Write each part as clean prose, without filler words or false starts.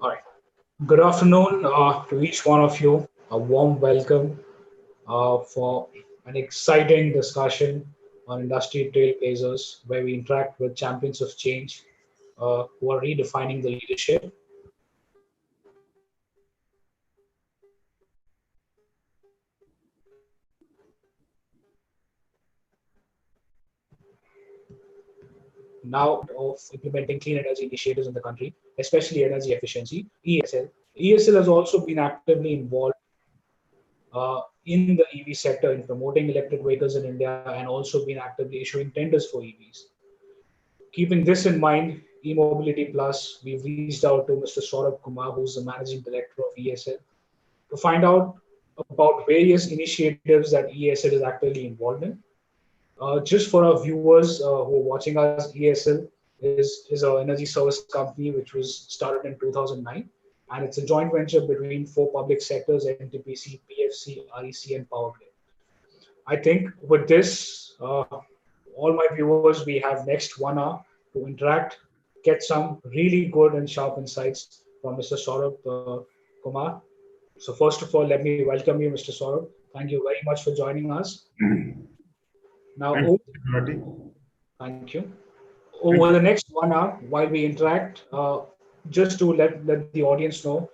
All right. Good afternoon to each one of you. A warm welcome for an exciting discussion on industry trailblazers, where we interact with champions of change who are redefining the leadership. Now of implementing clean energy initiatives in the country, especially energy efficiency, ESL. ESL has also been actively involved in the EV sector in promoting electric vehicles in India and also been actively issuing tenders for EVs. Keeping this in mind, eMobility Plus, we've reached out to Mr. Saurabh Kumar, who's the managing director of ESL, to find out about various initiatives that ESL is actively involved in. Just for our viewers who are watching us, ESL is an energy service company which was started in 2009, and it's a joint venture between four public sectors: NTPC, PFC, REC, and Power Grid. I think with this, all my viewers, we have next 1 hour to interact, get some really good and sharp insights from Mr. Saurabh Kumar. So first of all, let me welcome you, Mr. Saurabh. Thank you very much for joining us. Now, Thank you, Rati. thank you. Thank Over the next 1 hour, while we interact, just to let the audience know,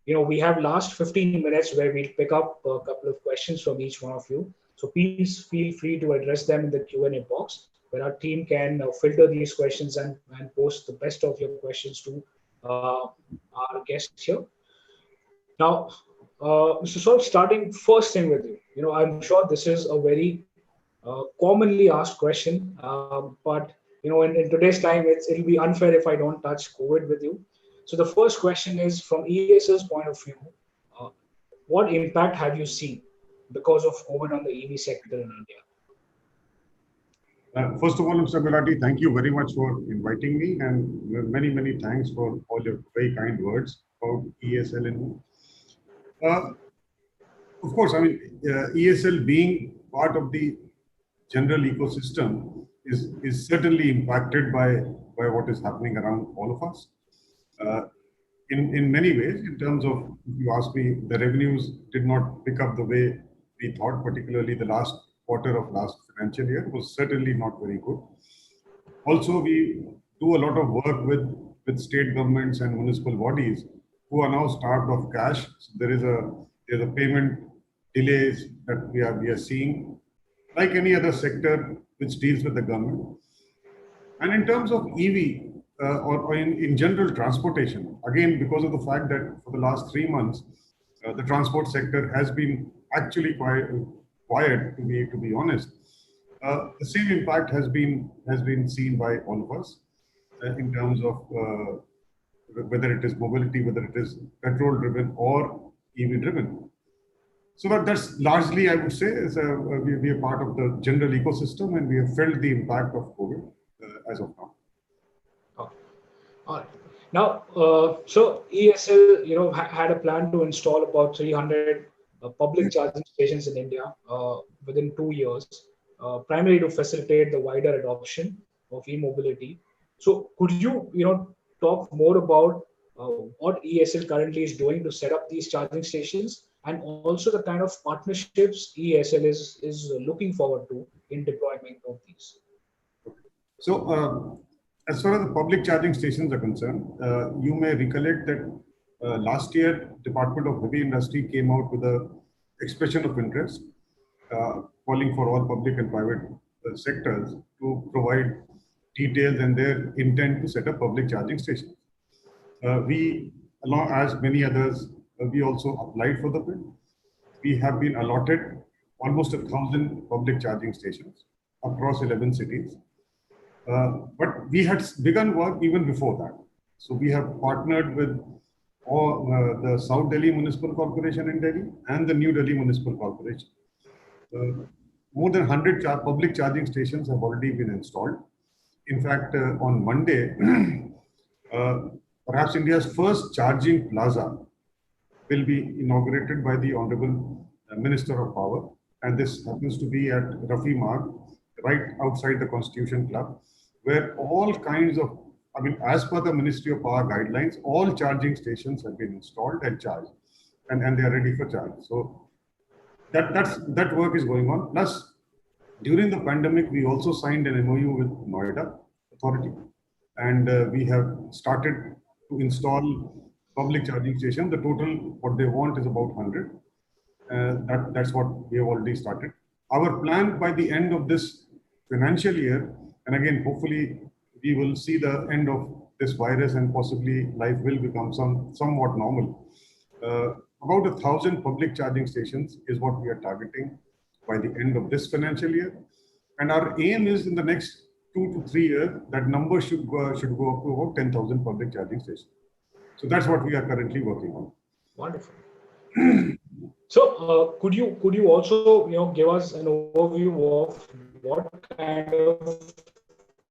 we have last 15 minutes where we'll pick up a couple of questions from each one of you. So please feel free to address them in the Q&A box, where our team can filter these questions and post the best of your questions to our guests here. Now, Mr. Saul, starting first thing with you, I'm sure this is a very commonly asked question, but in today's time, it'll be unfair if I don't touch COVID with you. So the first question is from ESL's point of view, uh, what impact have you seen because of COVID on the EV sector in India? First of all, Mr. Gulati, thank you very much for inviting me, and many, many thanks for all your very kind words about ESL. And of course, I mean, ESL being part of the general ecosystem is certainly impacted by what is happening around all of us. Uh, in many ways, in terms of, if you ask me, the revenues did not pick up the way we thought, particularly the last quarter of last financial year was certainly not very good. Also, we do a lot of work with state governments and municipal bodies who are now starved of cash. So there's a payment delays that we are seeing, like any other sector which deals with the government. And in terms of EV or in general transportation, again, because of the fact that for the last 3 months, the transport sector has been actually quiet to be honest. The same impact has been seen by all of us in terms of whether it is mobility, whether it is petrol driven or EV driven. So that's largely, I would say, we are part of the general ecosystem, and we have felt the impact of COVID as of now. Okay. All right. Now, so ESL, had a plan to install about 300 public charging stations in India within 2 years, primarily to facilitate the wider adoption of e-mobility. So, could you, talk more about what ESL currently is doing to set up these charging stations, and also the kind of partnerships ESL is looking forward to in deployment of these? So, as far as the public charging stations are concerned, you may recollect that last year, Department of Heavy Industry came out with a expression of interest, calling for all public and private sectors to provide details and their intent to set up public charging stations. We, along as many others, we also applied for the bid. We have been allotted almost 1,000 public charging stations across 11 cities. But we had begun work even before that. So we have partnered with all, the South Delhi Municipal Corporation in Delhi and the New Delhi Municipal Corporation. More than 100 public charging stations have already been installed. In fact, on Monday, perhaps India's first charging plaza will be inaugurated by the Honorable Minister of Power. And this happens to be at Rafi Marg, right outside the Constitution Club, where all kinds of I mean, as per the Ministry of Power guidelines, all charging stations have been installed and charged, and they are ready for charge. So that work is going on. Plus, during the pandemic, we also signed an MOU with Noida Authority, and we have started to install public charging stations. The total what they want is about 100. That's what we have already started. Our plan by the end of this financial year, and again, hopefully, we will see the end of this virus and possibly life will become somewhat normal. About 1,000 public charging stations is what we are targeting by the end of this financial year. And our aim is in the next 2 to 3 years, that number should go up to about 10,000 public charging stations. So that's what we are currently working on. Wonderful. So, could you also give us an overview of what kind of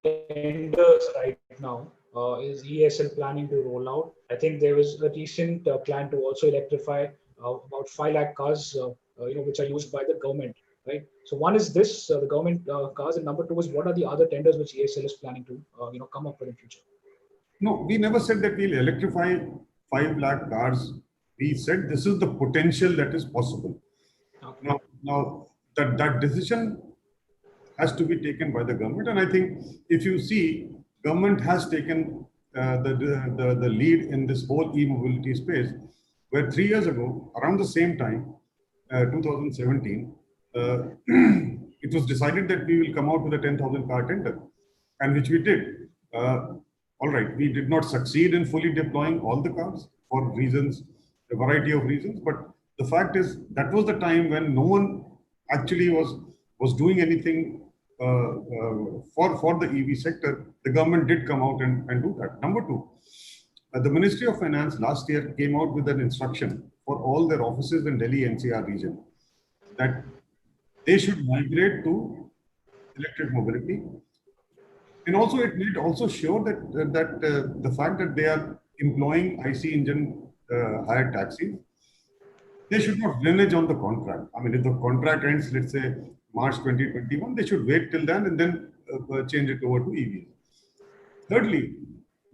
tenders right now is EESL planning to roll out? I think there was a recent plan to also electrify about 5 lakh cars, which are used by the government, right? So one is this, the government cars, and number two is what are the other tenders which EESL is planning to, come up with in future? No, we never said that we'll electrify 5 lakh cars. We said this is the potential that is possible. Okay. Now that decision has to be taken by the government, and I think if you see, government has taken the lead in this whole e-mobility space, where 3 years ago, around the same time, 2017, it was decided that we will come out with a 10,000 car tender, and which we did. All right, we did not succeed in fully deploying all the cars for reasons, a variety of reasons, but the fact is that was the time when no one actually was doing anything for the EV sector. The government did come out and do that. Number two, the Ministry of Finance last year came out with an instruction for all their offices in Delhi NCR region that they should migrate to electric mobility. And also, it made also sure that the fact that they are employing IC engine hired taxis, they should not renege on the contract. I mean, if the contract ends, let's say March 2021, they should wait till then and then change it over to EVs. Thirdly,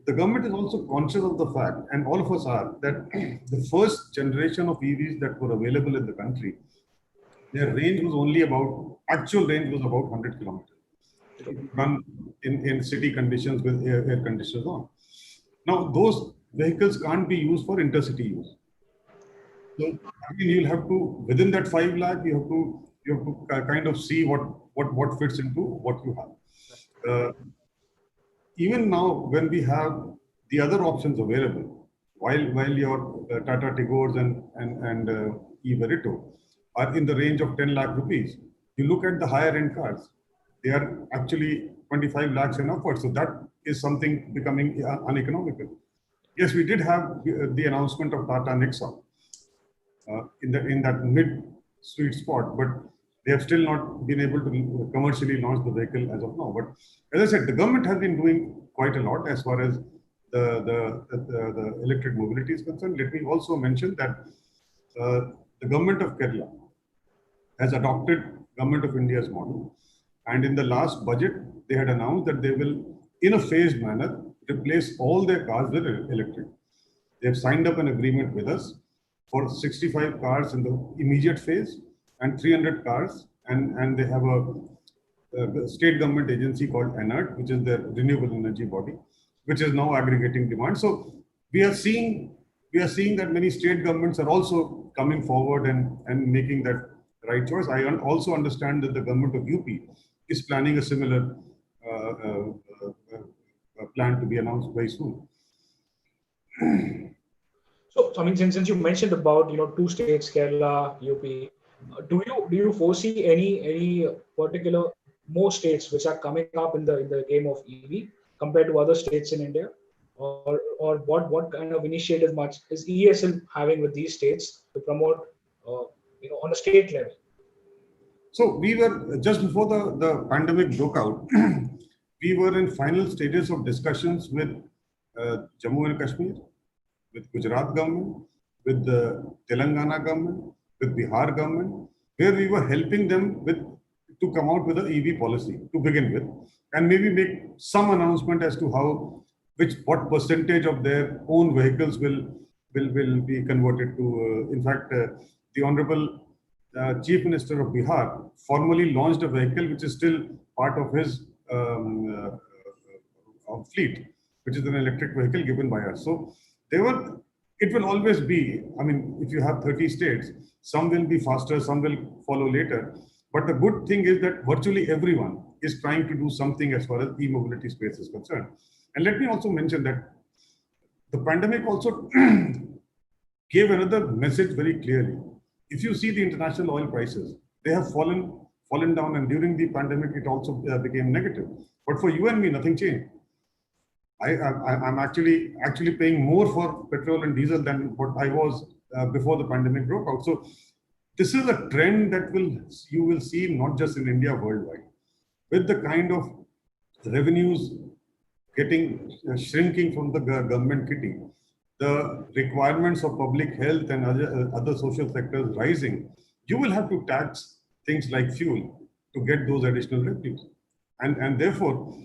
the government is also conscious of the fact, and all of us are, that the first generation of EVs that were available in the country, their range was only about, actual range was about 100 kilometers. Run in city conditions with air conditioners on. Now, those vehicles can't be used for intercity use. So, I mean, you'll have to, within that 5 lakh, you have to kind of see what fits into what you have. Even now, when we have the other options available, while your Tata Tigors and e-Verito are in the range of 10 lakh rupees, you look at the higher end cars, they are actually 25 lakhs and upwards. So that is something becoming uneconomical. Yes, we did have the announcement of Tata Nexon in that mid sweet spot, but they have still not been able to commercially launch the vehicle as of now. But as I said, the government has been doing quite a lot as far as the electric mobility is concerned. Let me also mention that the government of Kerala has adopted Government of India's model. And in the last budget, they had announced that they will, in a phased manner, replace all their cars with electric. They have signed up an agreement with us for 65 cars in the immediate phase and 300 cars. And they have a state government agency called ENERT, which is their renewable energy body, which is now aggregating demand. So we are seeing that many state governments are also coming forward and making that right choice. I also understand that the government of UP is planning a similar plan to be announced very soon. So, I mean, since you mentioned about two states, Kerala, UP, do you foresee any particular more states which are coming up in the game of EV compared to other states in India, or what kind of initiative much is EESL having with these states to promote on a state level? So we were, just before the pandemic broke out, we were in final stages of discussions with Jammu and Kashmir, with Gujarat government, with the Telangana government, with Bihar government, where we were helping them to come out with an EV policy to begin with, and maybe make some announcement as to how what percentage of their own vehicles will be converted to. In fact, the Honorable Chief Minister of Bihar formally launched a vehicle which is still part of his fleet, which is an electric vehicle given by us. So it will always be, I mean, if you have 30 states, some will be faster, some will follow later. But the good thing is that virtually everyone is trying to do something as far as e-mobility space is concerned. And let me also mention that the pandemic also gave another message very clearly. If you see the international oil prices, they have fallen down, and during the pandemic, it also became negative. But for you and me, nothing changed. I'm actually paying more for petrol and diesel than what I was before the pandemic broke out. So this is a trend that you will see not just in India, worldwide, with the kind of revenues getting shrinking from the government kitty, the requirements of public health and other social sectors rising. You will have to tax things like fuel to get those additional revenues, and therefore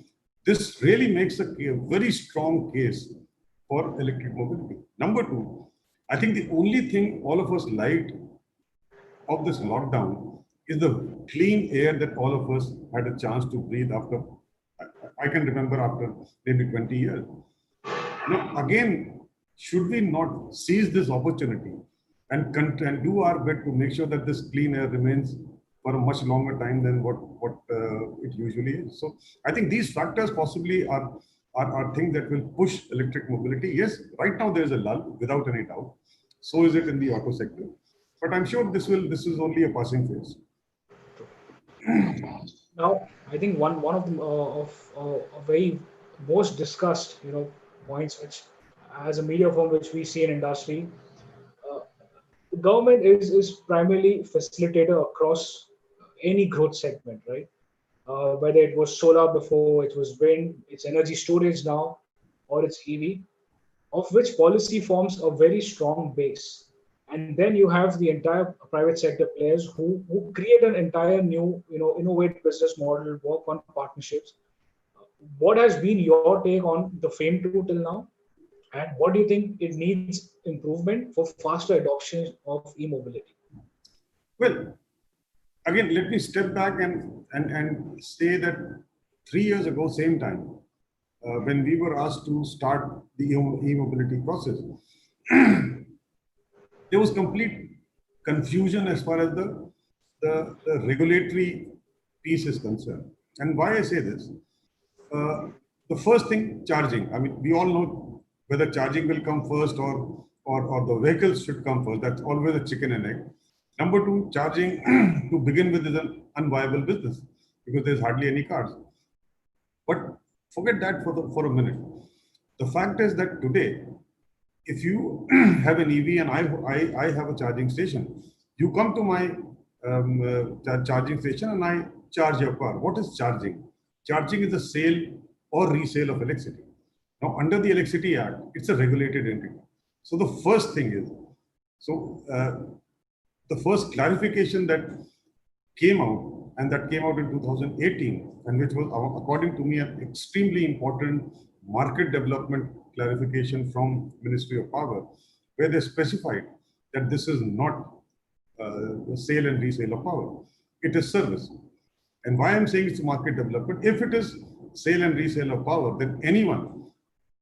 this really makes a very strong case for electric mobility. Number two, I think the only thing all of us liked of this lockdown is the clean air that all of us had a chance to breathe after, I can remember, after maybe 20 years. Now, again, should we not seize this opportunity and do our bit to make sure that this clean air remains for a much longer time than what it usually is? So I think these factors possibly are things that will push electric mobility. Yes, right now there is a lull, without any doubt. So is it in the auto sector. But I'm sure this is only a passing phase. Now, I think one of the very most discussed, points which, as a media firm, which we see in industry, uh, the government is primarily facilitator across any growth segment, right? Whether it was solar before, it was wind, it's energy storage now, or it's EV, of which policy forms a very strong base. And then you have the entire private sector players who create an entire new, innovative business model, work on partnerships. What has been your take on the FAME 2 till now? And what do you think it needs improvement for faster adoption of e-mobility? Well, again, let me step back and say that 3 years ago, same time, when we were asked to start the e-mobility process, there was complete confusion as far as the regulatory piece is concerned. And why I say this, the first thing, charging. I mean, we all know whether charging will come first or the vehicles should come first. That's always a chicken and egg. Number two, charging to begin with is an unviable business because there's hardly any cars. But forget that for a minute. The fact is that today, if you have an EV and I have a charging station, you come to my charging station and I charge your car. What is charging? Charging is the sale or resale of electricity. Now, under the Electricity Act, it's a regulated entity. So the first thing is, the first clarification that came out, and that came out in 2018, and which was, according to me, an extremely important market development clarification from Ministry of Power, where they specified that this is not sale and resale of power. It is service. And why I'm saying it's market development, if it is sale and resale of power, then anyone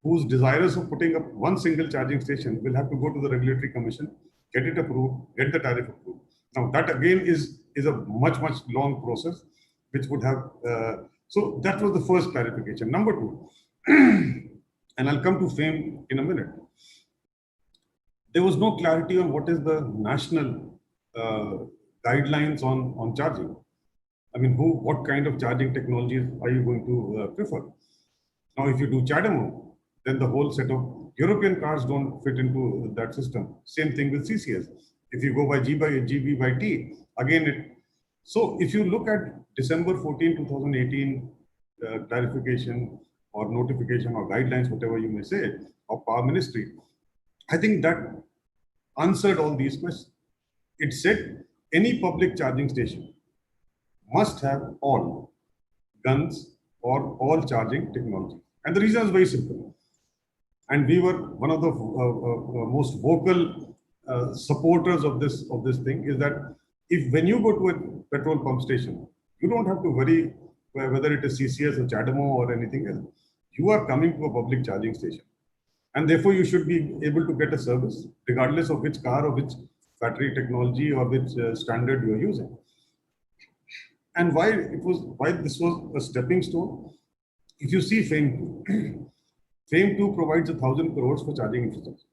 who's desirous of putting up one single charging station will have to go to the regulatory commission, get it approved, get the tariff approved. Now that again is a much long process, which would have, so that was the first clarification. Number two, and I'll come to FAME in a minute. There was no clarity on what is the national guidelines on charging. I mean, what kind of charging technologies are you going to prefer? Now, if you do CHAdeMO, then the whole set of European cars don't fit into that system. Same thing with CCS. If you go by GB by T, again so if you look at December 14, 2018 clarification or notification or guidelines, whatever you may say, of Power Ministry, I think that answered all these questions. It said any public charging station must have all guns or all charging technology. And the reason is very simple. And we were one of the most vocal supporters of this thing. Is that if when you go to a petrol pump station, you don't have to worry whether it is CCS or CHAdeMO or anything else. You are coming to a public charging station, and therefore you should be able to get a service regardless of which car or which battery technology or which standard you are using. And why this was a stepping stone. If you see FAME 2, FAME 2 provides 1,000 crores for charging infrastructure.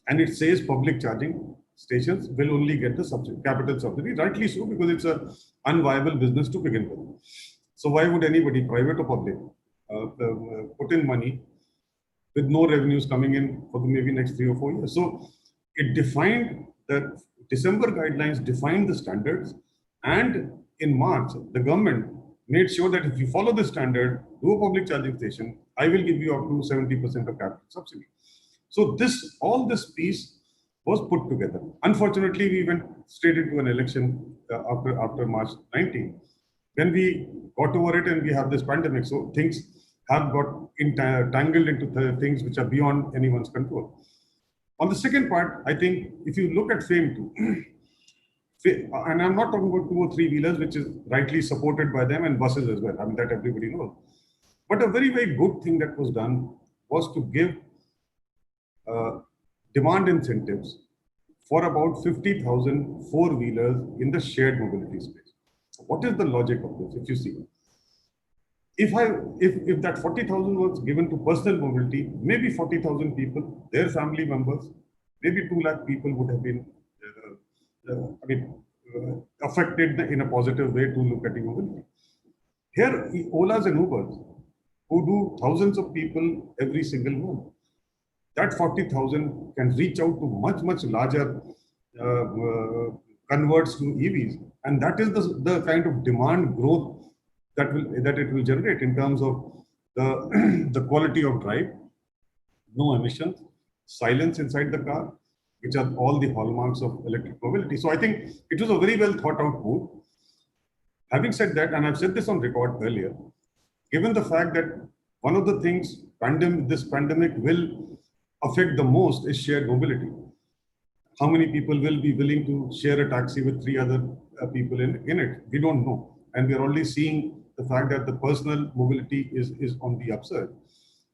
And it says public charging stations will only get the capital subsidy, rightly so, because it's an unviable business to begin with. So why would anybody, private or public, put in money with no revenues coming in for the maybe next 3 or 4 years? So it defined the December guidelines, defined the standards, and in March, the government made sure that if you follow the standard, do a public charging station, I will give you up to 70% of capital subsidy. So all this piece was put together. Unfortunately, we went straight into an election after March 19. Then we got over it and we have this pandemic. So things have got tangled into things which are beyond anyone's control. On the second part, I think if you look at FAME 2, and I'm not talking about 2 or 3 wheelers, which is rightly supported by them, and buses as well. I mean, that everybody knows. But a very, very good thing that was done was to give demand incentives for about 50,000 four-wheelers in the shared mobility space. What is the logic of this? If you see, if that 40,000 was given to personal mobility, maybe 40,000 people, their family members, maybe 2 lakh people would have been affected in a positive way to look at e-mobility. Here, Olas and Ubers, who do thousands of people every single month, that 40,000 can reach out to much, much larger converts to EVs. And that is the kind of demand growth that it will generate in terms of the quality of drive, no emissions, silence inside the car, which are all the hallmarks of electric mobility. So I think it was a very well thought out move. Having said that, and I've said this on record earlier, given the fact that one of the things this pandemic will affect the most is shared mobility. How many people will be willing to share a taxi with 3 other people in it? We don't know. And we're already seeing the fact that the personal mobility is on the upsurge.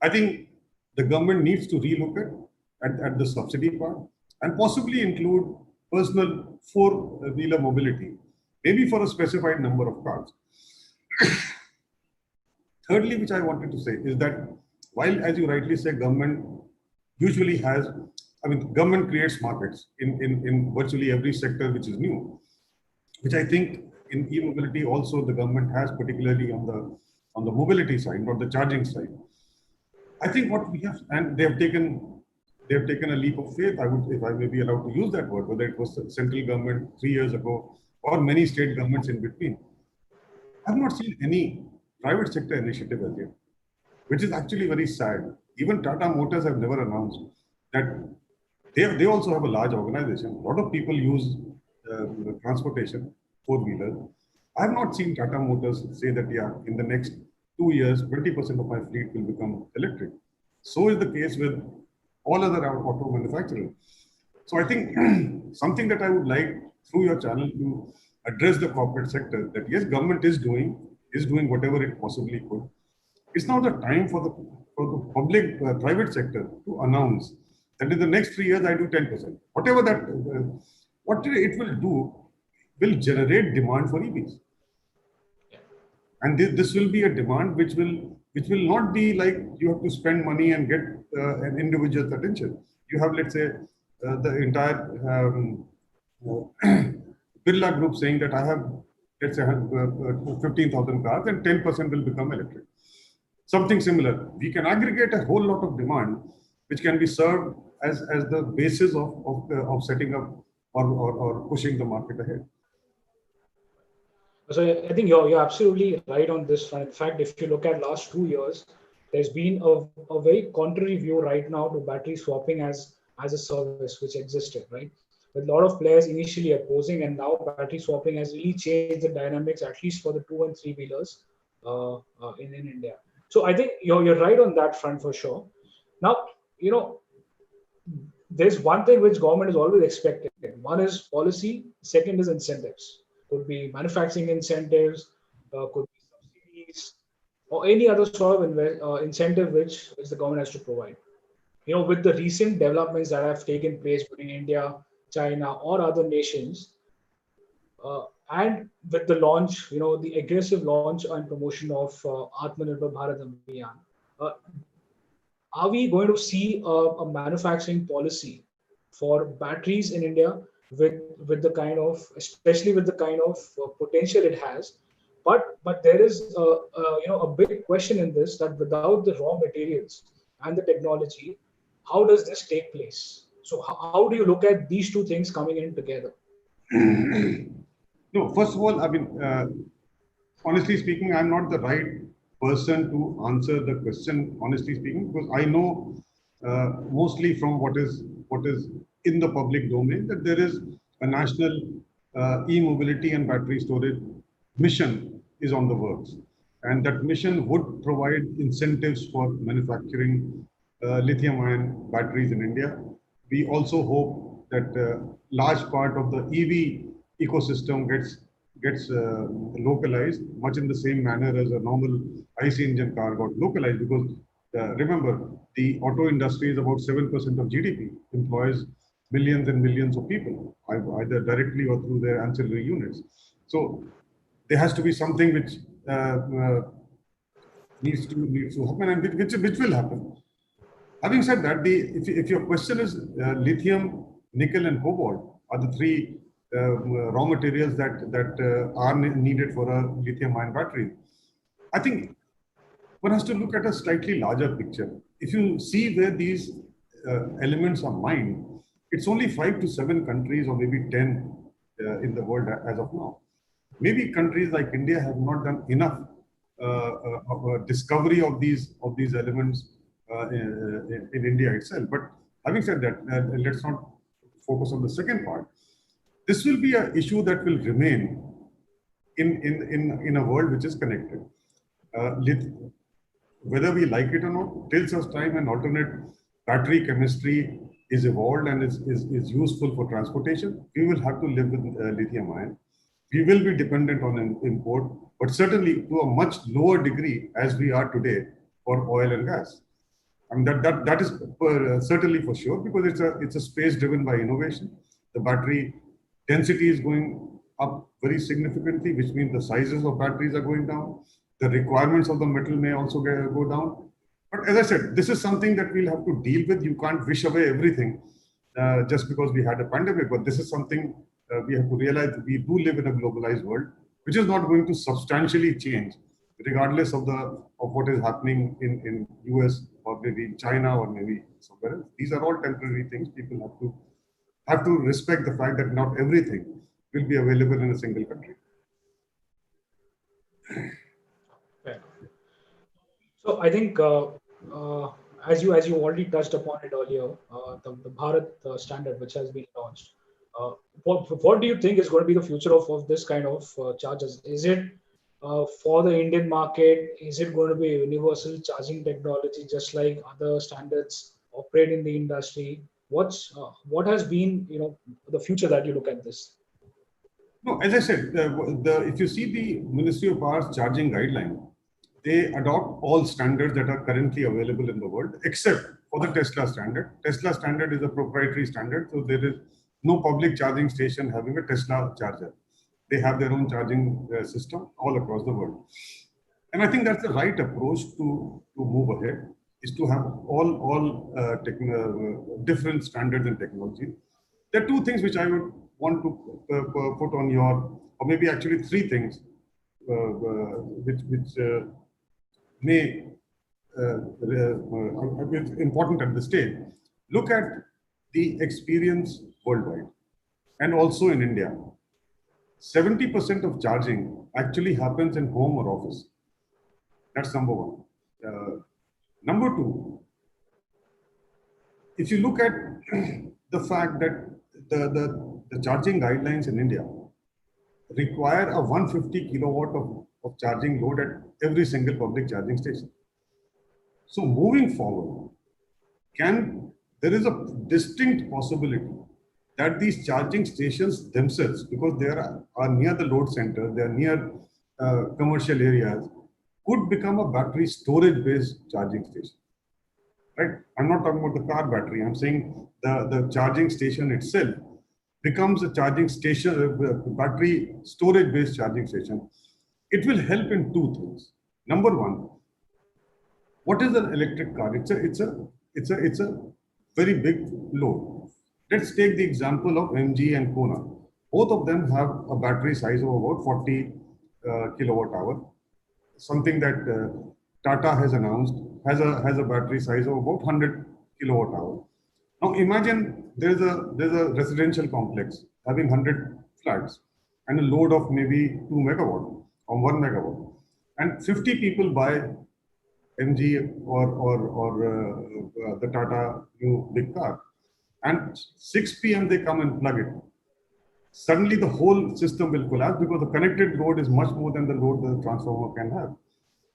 I think the government needs to relook at the subsidy part and possibly include personal four-wheeler mobility, maybe for a specified number of cars. Thirdly, which I wanted to say is that while, as you rightly say, government usually has, government creates markets in virtually every sector which is new, which I think in e-mobility also the government has, particularly on the mobility side, not the charging side. I think what we have, and they have taken a leap of faith, if I may be allowed to use that word, whether it was the central government 3 years ago or many state governments in between. I have not seen any private sector initiative as yet, which is actually very sad. Even Tata Motors have never announced that they also have a large organization. A lot of people use transportation, four-wheelers. I have not seen Tata Motors say that, yeah, in the next 2 years, 20% of my fleet will become electric. So is the case with all other auto manufacturers. So I think something that I would like through your channel to address the corporate sector, that yes, government is doing whatever it possibly could. It's now the time for the public, private sector to announce that in the next 3 years I do 10%. Whatever that, what it will do will generate demand for EVs. And this will be a demand which will not be like you have to spend money and get an individual's attention. You have, let's say, the entire Birla group saying that I have, let's say, 15,000 cars and 10% will become electric. Something similar. We can aggregate a whole lot of demand which can be served as the basis of setting up or pushing the market ahead. So I think you're absolutely right on this front. In fact, if you look at last 2 years, there's been a very contrary view right now to battery swapping as a service which existed, right? With a lot of players initially opposing, and now battery swapping has really changed the dynamics, at least for the 2 and 3 wheelers in India. So I think you're right on that front for sure. Now, you know, there's one thing which government is always expected. One is policy, second is incentives. Could be manufacturing incentives, could be subsidies, or any other sort of incentive which the government has to provide. With the recent developments that have taken place between India, China, or other nations, and with the launch, the aggressive launch and promotion of Atmanirbhar Bharat Abhiyan, uh, are we going to see a manufacturing policy for batteries in India with the kind of, especially with the kind of potential it has? But there is a big question in this, that without the raw materials and the technology, how does this take place? So how do you look at these two things coming in together? No, first of all, I mean, honestly speaking, I'm not the right person to answer the question, honestly speaking, because I know mostly from what is in the public domain that there is a national e-mobility and battery storage mission is on the works. And that mission would provide incentives for manufacturing lithium-ion batteries in India. We also hope that large part of the EV ecosystem gets localized, much in the same manner as a normal IC engine car got localized. Because remember, the auto industry is about 7% of GDP, employs millions and millions of people, either directly or through their ancillary units. So there has to be something which needs to happen, and which will happen. Having said that, if your question is lithium, nickel, and cobalt are the three raw materials that are needed for a lithium-ion battery, I think one has to look at a slightly larger picture. If you see where these elements are mined, it's only 5 to 7 countries, or maybe 10 in the world as of now. Maybe countries like India have not done enough of a discovery of these elements in India itself. But having said that, let's not focus on the second part. This will be an issue that will remain in a world which is connected. Whether we like it or not, till such time an alternate battery chemistry is evolved and is useful for transportation, we will have to live with lithium ion. We will be dependent on import, but certainly to a much lower degree as we are today for oil and gas. I mean, that is certainly for sure, because it's a space driven by innovation. The battery density is going up very significantly, which means the sizes of batteries are going down. The requirements of the metal may also go down. But as I said, this is something that we'll have to deal with. You can't wish away everything just because we had a pandemic. But this is something we have to realize that we do live in a globalized world, which is not going to substantially change, regardless of what is happening in US or maybe in China or maybe somewhere else. These are all temporary things. People have to respect the fact that not everything will be available in a single country. Okay. So I think as you already touched upon it earlier, the Bharat standard which has been launched. What do you think is going to be the future of this kind of charges? Is it for the Indian market? Is it going to be a universal charging technology, just like other standards operate in the industry? What has been the future that you look at this? No, as I said, if you see the Ministry of Power's charging guideline, they adopt all standards that are currently available in the world, except for the Tesla standard. Tesla standard is a proprietary standard, so there is no public charging station having a Tesla charger. They have their own charging system all across the world. And I think that's the right approach to move ahead, is to have all different standards and technology. There are two things which I would want to put on your, or maybe actually three things, which may it's important at this stage. Look at the experience worldwide and also in India. 70% of charging actually happens in home or office. That's number one. Number two, if you look at the fact that the charging guidelines in India require a 150 kilowatt of charging load at every single public charging station. So moving forward, there is a distinct possibility that these charging stations themselves, because they are near the load center, they are near commercial areas, could become a battery storage based charging station, right? I'm not talking about the car battery. I'm saying the charging station itself becomes a charging station, battery storage based charging station. It will help in two things. Number one, what is an electric car? It's a very big load. Let's take the example of MG and Kona. Both of them have a battery size of about 40 kilowatt hour. Something that Tata has announced has a battery size of about 100 kilowatt hour. Now imagine there's a residential complex having 100 flats and a load of maybe 2 megawatt or 1 megawatt, and 50 people buy MG or the Tata new big car, and 6 p.m. they come and plug it. Suddenly the whole system will collapse because the connected load is much more than the load the transformer can have.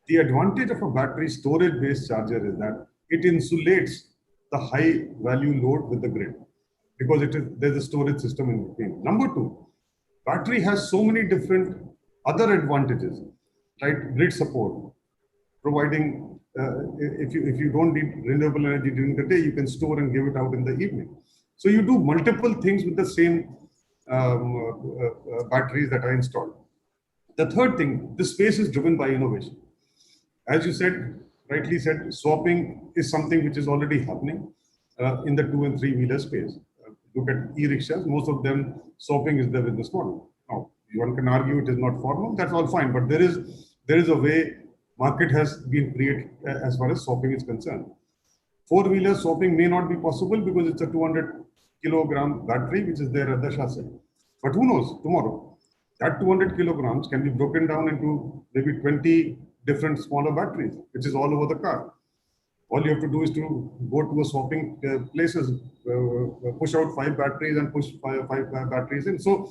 The advantage of a battery storage based charger is that it insulates the high value load with the grid because there's a storage system in between. Number two, battery has so many different other advantages, right? Grid support, providing if you don't need renewable energy during the day, you can store and give it out in the evening. So you do multiple things with the same batteries that are installed. The third thing, this space is driven by innovation. As you said, rightly said, swapping is something which is already happening in the 2 and 3 wheeler space. Look at e-rickshaws, most of them, swapping is the business model. Now, one can argue it is not formal, that's all fine, but there is a way market has been created as far as swapping is concerned. 4-wheeler swapping may not be possible because it's a 200 kilogram battery which is there at the chassis. But who knows, tomorrow, that 200 kilograms can be broken down into maybe 20 different smaller batteries, which is all over the car. All you have to do is to go to a swapping places, push out 5 batteries and push five batteries in. So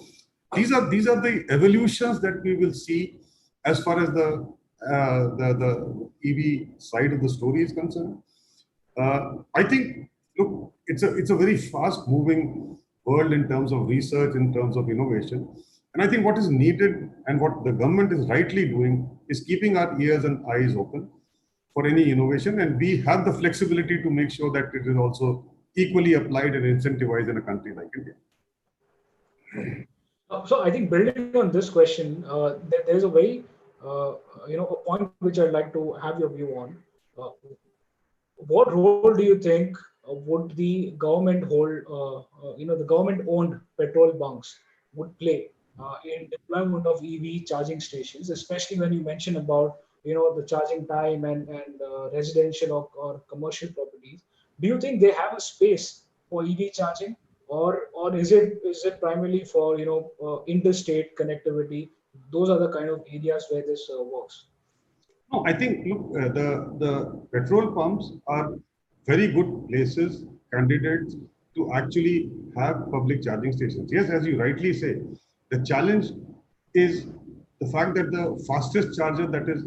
these are the evolutions that we will see as far as the EV side of the story is concerned. I think, look, it's a very fast-moving world in terms of research, in terms of innovation. And I think what is needed and what the government is rightly doing is keeping our ears and eyes open for any innovation. And we have the flexibility to make sure that it is also equally applied and incentivized in a country like India. So I think building on this question, there's a very, a point which I'd like to have your view on. What role do you think would the government hold, the government-owned petrol bunks would play in deployment of EV charging stations, especially when you mention about, the charging time and residential or commercial properties? Do you think they have a space for EV charging, or is it primarily for interstate connectivity? Those are the kind of areas where this works. No, I think, look, the petrol pumps are very good places, candidates to actually have public charging stations. Yes, as you rightly say, the challenge is the fact that the fastest charger that is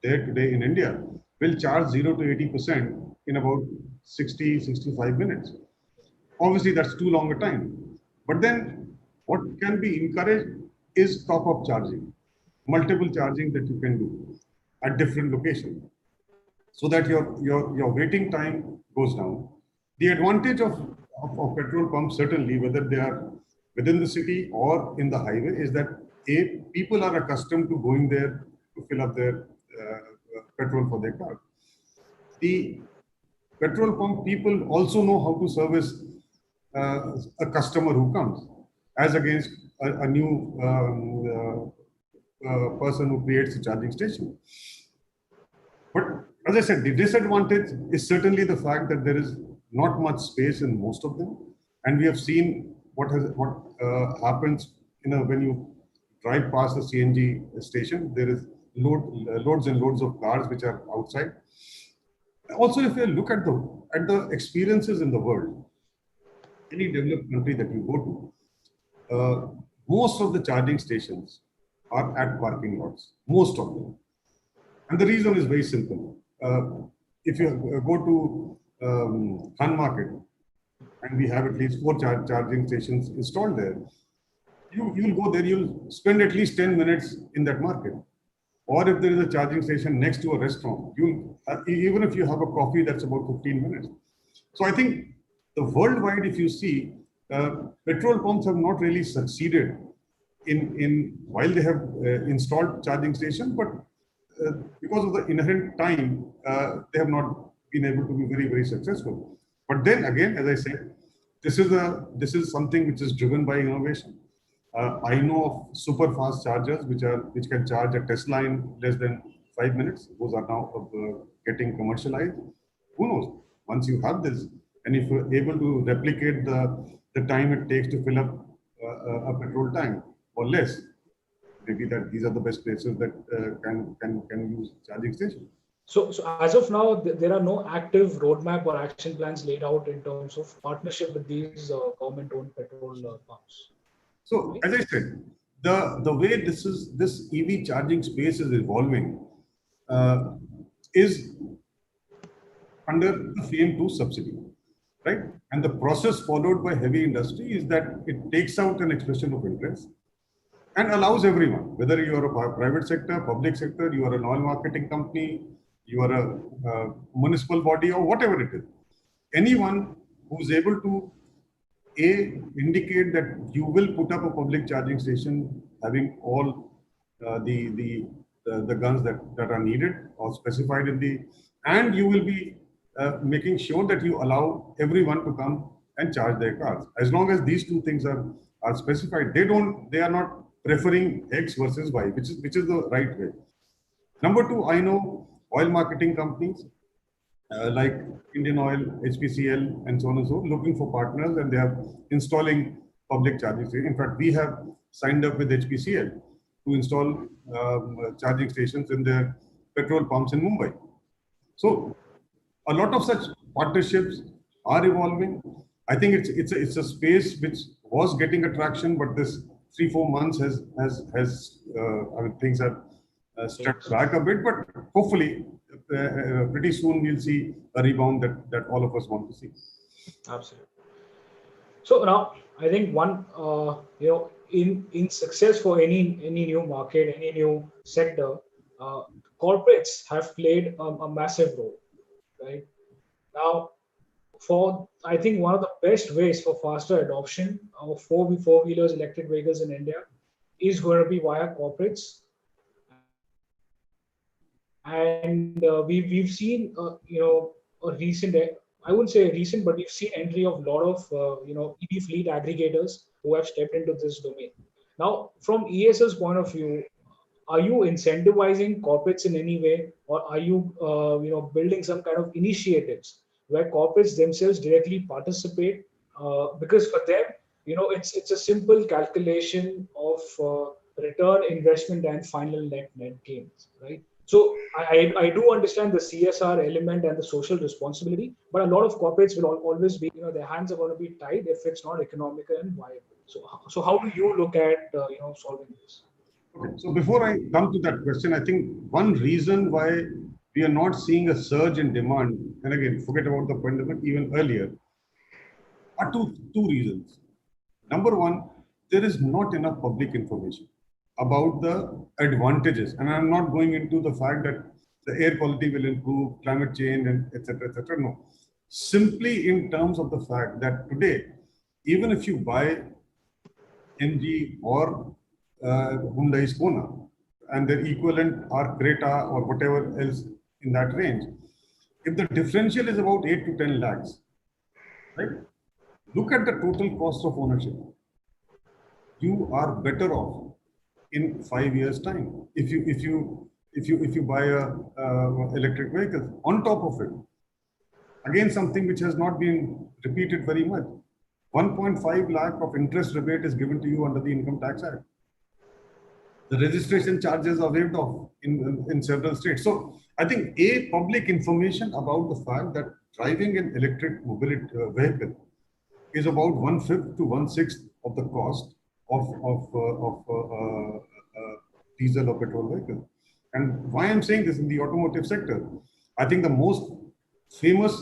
there today in India will charge 0 to 80% in about 65 minutes. Obviously, that's too long a time. But then what can be encouraged is top-up charging, multiple charging that you can do at different locations, so that your waiting time goes down. The advantage of petrol pumps, certainly, whether they are within the city or in the highway, is that people are accustomed to going there to fill up their petrol for their car. The petrol pump people also know how to service a customer who comes, as against a new person who creates a charging station. But as I said, the disadvantage is certainly the fact that there is not much space in most of them, and we have seen what happens. When you drive past the CNG station, there is loads and loads of cars which are outside. Also, if you look at the experiences in the world, any developed country that you go to, most of the charging stations are at parking lots, most of them. And the reason is very simple. If you go to Khan market, and we have at least 4 charging stations installed there, you'll go there, you'll spend at least 10 minutes in that market. Or if there is a charging station next to a restaurant, even if you have a coffee, that's about 15 minutes. So I think the worldwide, if you see, petrol pumps have not really succeeded in while they have installed charging station, but because of the inherent time, they have not been able to be very, very successful. But then again, as I said, this is something which is driven by innovation. I know of super fast chargers which can charge a Tesla in less than 5 minutes. Those are now getting commercialized. Who knows? Once you have this, and if you're able to replicate the time it takes to fill up a petrol tank or less, maybe that these are the best places that can use charging stations. So as of now, there are no active roadmap or action plans laid out in terms of partnership with these government-owned petrol pumps. So as I said, the way this EV charging space is evolving is under the FAME2 subsidy, right? And the process followed by heavy industry is that it takes out an expression of interest and allows everyone, whether you are a private sector, public sector, you are an oil marketing company, you are a municipal body, or whatever it is, anyone who is able to indicate that you will put up a public charging station having all the guns that are needed or specified in the, and you will be making sure that you allow everyone to come and charge their cars. As long as these two things are specified, they are not preferring X versus Y, which is the right way. Number two, I know oil marketing companies like Indian Oil, HPCL, and so on and so, looking for partners, and they are installing public charging stations. In fact, we have signed up with HPCL to install charging stations in their petrol pumps in Mumbai. So a lot of such partnerships are evolving. I think it's a space which was getting attraction, but this 3-4 months has I mean, things have stepped back a bit, but hopefully pretty soon we'll see a rebound that all of us want to see. Absolutely. So now I think one in success for any new market, any new sector, corporates have played a massive role, right? Now, for I think one of the best ways for faster adoption of four-wheelers, electric vehicles in India is going to be via corporates. And we've seen a recent, I wouldn't say recent, but we've seen entry of a lot of EV fleet aggregators who have stepped into this domain. Now, from ESL's point of view, are you incentivizing corporates in any way, or are you building some kind of initiatives where corporates themselves directly participate? Because for them, it's a simple calculation of return, investment, and final net gains, right? So I do understand the CSR element and the social responsibility, but a lot of corporates will always be, their hands are going to be tied if it's not economical and viable. So how do you look at solving this? Okay, so before I come to that question, I think one reason why we are not seeing a surge in demand, and again, forget about the pandemic, even earlier, are two reasons. Number one, there is not enough public information about the advantages. And I'm not going into the fact that the air quality will improve, climate change, and etc. etc. No. Simply in terms of the fact that today, even if you buy MG or Hyundai Kona, and their equivalent are Creta or whatever else in that range, if the differential is about 8 to 10 lakhs, right? Look at the total cost of ownership. You are better off in 5 years' time if you buy a electric vehicle. On top of it, again, something which has not been repeated very much, 1.5 lakh of interest rebate is given to you under the Income Tax Act. The registration charges are waived off in several states. So I think public information about the fact that driving an electric mobility vehicle is about 1/5 to 1/6 of the cost of diesel or petrol vehicle. And why I'm saying this in the automotive sector, I think the most famous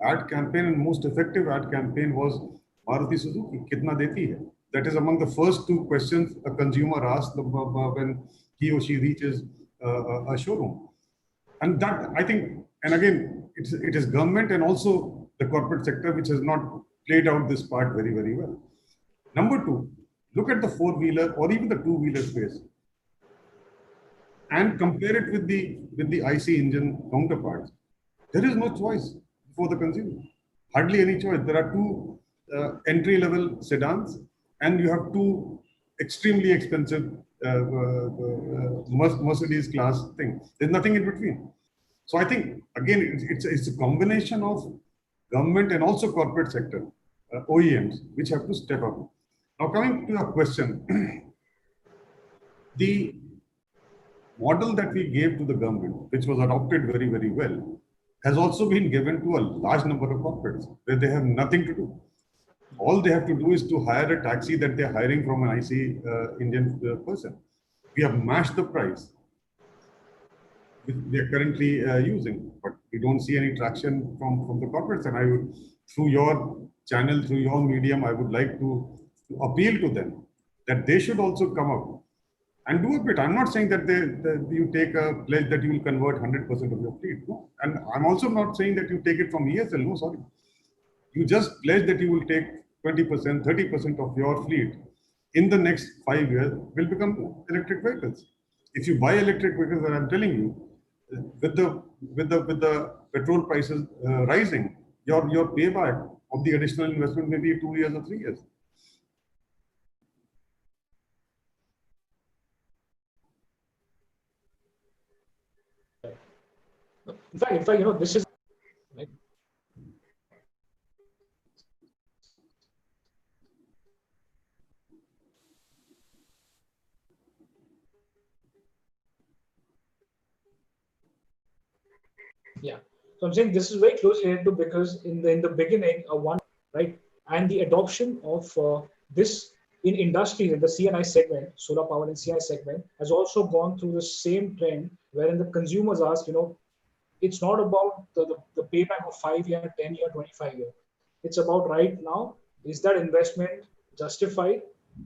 ad campaign and most effective ad campaign was Maruti Suzuki, kitna deti hai? That is among the first two questions a consumer asks when he or she reaches a showroom. And that, I think, and again, it is government and also the corporate sector which has not played out this part very, very well. Number two, look at the four-wheeler or even the two-wheeler space and compare it with the IC engine counterparts. There is no choice for the consumer. Hardly any choice. There are two entry-level sedans, and you have two extremely expensive Mercedes class thing. There's nothing in between. So I think again it's a combination of government and also corporate sector OEMs which have to step up. Now coming to your question, the model that we gave to the government, which was adopted very, very well, has also been given to a large number of corporates where they have nothing to do. All they have to do is to hire a taxi that they're hiring from an IC Indian person. We have matched the price we are currently using, but we don't see any traction from the corporates. And I would, through your channel, through your medium, I would like to appeal to them that they should also come up and do a bit. I'm not saying that you take a pledge that you will convert 100% of your fleet. No? And I'm also not saying that you take it from ESL. No, sorry. You just pledge that you will take 20%, 30% of your fleet in the next 5 years will become electric vehicles. If you buy electric vehicles, and I'm telling you, with the petrol prices rising, your payback of the additional investment may be 2 years or 3 years. In fact, this is like, yeah. So I'm saying this is very closely related to, because in the beginning, one right, and the adoption of this in industries in the CNI segment, solar power and CNI segment, has also gone through the same trend, wherein the consumers ask, it's not about the payback of 5 year, 10 year, 25 year. It's about right now, is that investment justified?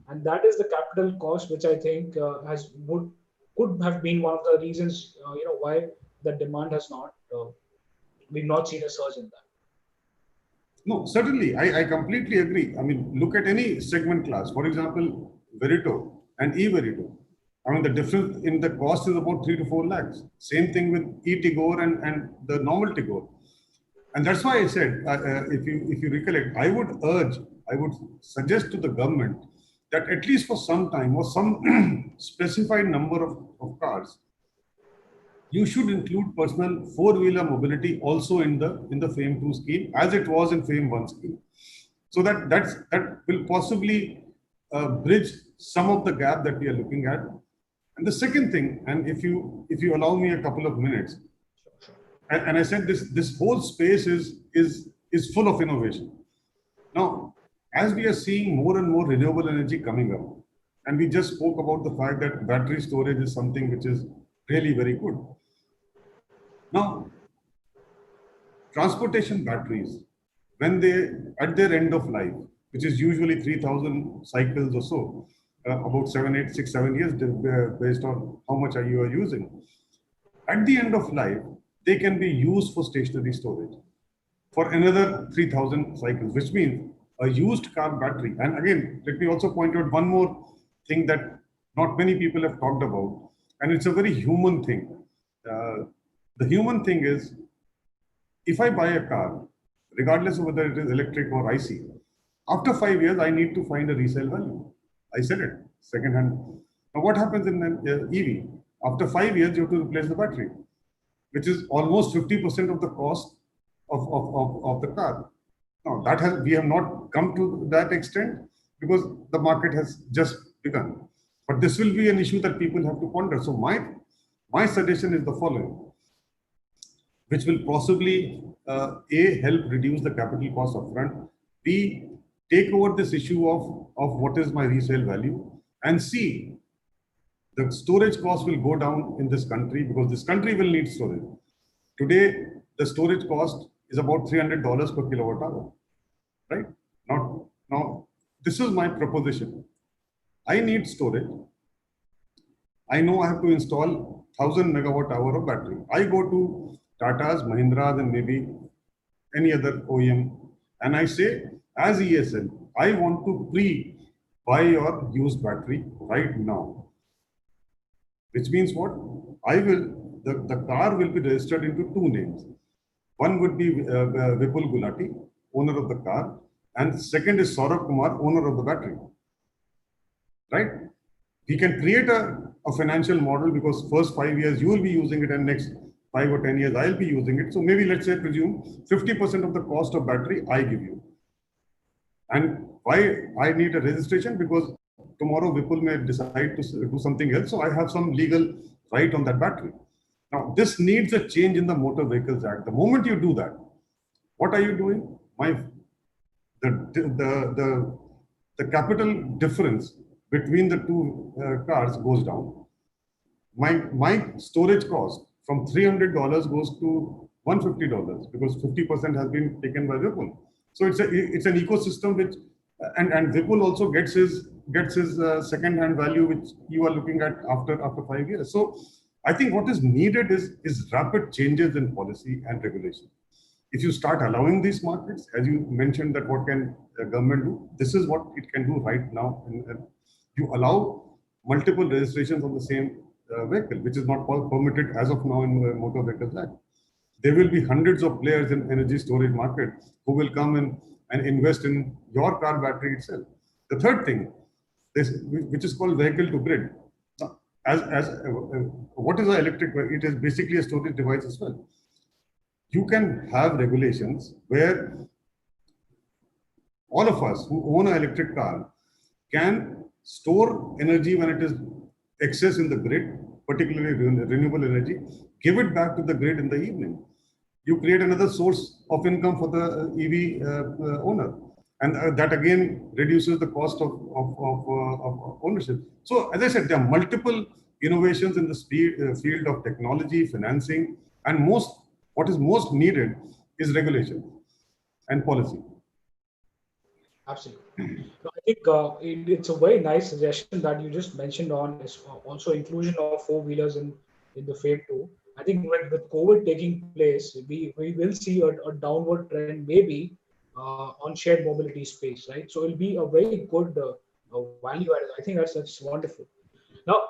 And that is the capital cost, which I think could have been one of the reasons, why the demand has not, we've not seen a surge in that. No, certainly, I completely agree. I mean, look at any segment class. For example, Verito and e-Verito. I mean, the difference in the cost is about 3 to 4 lakhs. Same thing with e-Tigor and the normal Tigor. And that's why I said, if you recollect, I would suggest to the government that at least for some time or some specified number of cars, you should include personal four-wheeler mobility also in the FAME 2 scheme, as it was in FAME 1 scheme. So that will possibly bridge some of the gap that we are looking at. And the second thing, and if you allow me a couple of minutes, and I said this whole space is full of innovation. Now, as we are seeing more and more renewable energy coming up, and we just spoke about the fact that battery storage is something which is really very good. Now, transportation batteries, when they at their end of life, which is usually 3,000 cycles or so, about 6, 7 years, based on how much you are using. At the end of life, they can be used for stationary storage for another 3,000 cycles, which means a used car battery. And again, let me also point out one more thing that not many people have talked about, and it's a very human thing. The human thing is, if I buy a car, regardless of whether it is electric or IC, after 5 years, I need to find a resale value. I said it, second hand. Now, what happens in an EV? After 5 years, you have to replace the battery, which is almost 50% of the cost of the car. Now, we have not come to that extent because the market has just begun. But this will be an issue that people have to ponder. So my suggestion is the following, which will possibly A, help reduce the capital cost upfront, B, take over this issue of what is my resale value, and C, the storage cost will go down in this country because this country will need storage. Today, the storage cost is about $300 per kilowatt hour, right? Now, this is my proposition. I need storage. I know I have to install 1000 megawatt hour of battery. I go to Tata's, Mahindra's, and maybe any other OEM, and I say, as ESL, I want to pre-buy your used battery right now. Which means what? The car will be registered into two names. One would be Vipul Gulati, owner of the car, and second is Saurabh Kumar, owner of the battery. Right? We can create a financial model because first 5 years you will be using it and next 5 or 10 years I'll be using it. So maybe let's say presume 50% of the cost of battery I give you. And why I need a registration? Because tomorrow Vipul may decide to do something else. So I have some legal right on that battery. Now this needs a change in the Motor Vehicles Act. The moment you do that, what are you doing? The capital difference between the two cars goes down. My storage cost from $300 goes to $150 because 50% has been taken by Vipul. So it's an ecosystem which, and Vipul also gets his second-hand value, which you are looking at after 5 years. So I think what is needed is rapid changes in policy and regulation. If you start allowing these markets, as you mentioned, that what can the government do? This is what it can do right now. And you allow multiple registrations on the same vehicle, which is not permitted as of now in the Motor Vehicles Act. There will be hundreds of players in energy storage market who will come in and invest in your car battery itself. The third thing, which is called vehicle to grid. What is an electric vehicle? It is basically a storage device as well. You can have regulations where all of us who own an electric car can store energy when it is excess in the grid, particularly renewable energy, give it back to the grid in the evening. You create another source of income for the EV owner. And that again reduces the cost of ownership. So as I said, there are multiple innovations in the field of technology, financing, and what is most needed is regulation and policy. Absolutely. So I think it's a very nice suggestion that you just mentioned on is also inclusion of four-wheelers in the phase two. I think with COVID taking place, we will see a downward trend maybe on shared mobility space, right? So it'll be a very good value added. I think that's wonderful. Now,